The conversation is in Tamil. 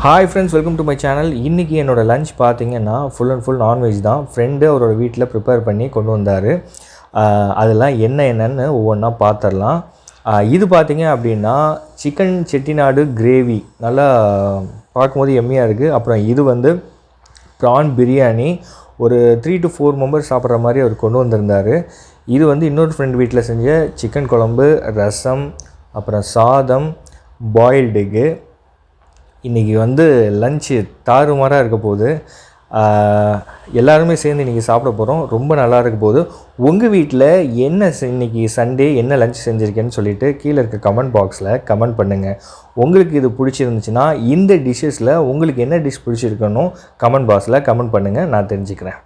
Hi friends, welcome to my channel. இன்றைக்கி என்னோடய லஞ்ச் பார்த்திங்கன்னா ஃபுல் அண்ட் ஃபுல் நான்வெஜ் தான். ஃப்ரெண்டு அவரோட வீட்டில் ப்ரிப்பேர் பண்ணி கொண்டு வந்தார். அதெல்லாம் என்னென்னு ஒவ்வொன்றா பார்த்துடலாம். இது பார்த்திங்க அப்படின்னா சிக்கன் செட்டிநாடு கிரேவி, நல்லா பார்க்கும்போது எம்மியாக இருக்குது. அப்புறம் இது வந்து ப்ரான் பிரியாணி, ஒரு 3 to 4 மெம்பர்ஸ் சாப்பிட்ற மாதிரி அவர் கொண்டு வந்திருந்தார். இது வந்து இன்னொரு ஃப்ரெண்ட் வீட்டில் செஞ்ச சிக்கன் குழம்பு, ரசம், அப்புறம் சாதம், பாயில்டு எக்கு. இன்றைக்கி வந்து லன்ச்சு தாறுமாறாக இருக்க போகுது. எல்லாருமே சேர்ந்து இன்றைக்கி சாப்பிட போகிறோம். ரொம்ப நல்லா இருக்க போகுது. உங்கள் வீட்டில் என்ன இன்றைக்கி சண்டே என்ன லன்ச் செஞ்சுருக்கேன்னு சொல்லிவிட்டு கீழே இருக்க கமெண்ட் பாக்ஸில் கமெண்ட் பண்ணுங்கள். உங்களுக்கு இது பிடிச்சிருந்துச்சுன்னா இந்த டிஷ்ஷஸில் உங்களுக்கு என்ன டிஷ் பிடிச்சிருக்கணும் கமெண்ட் பாக்ஸில் கமெண்ட் பண்ணுங்கள், நான் தெரிஞ்சுக்கிறேன்.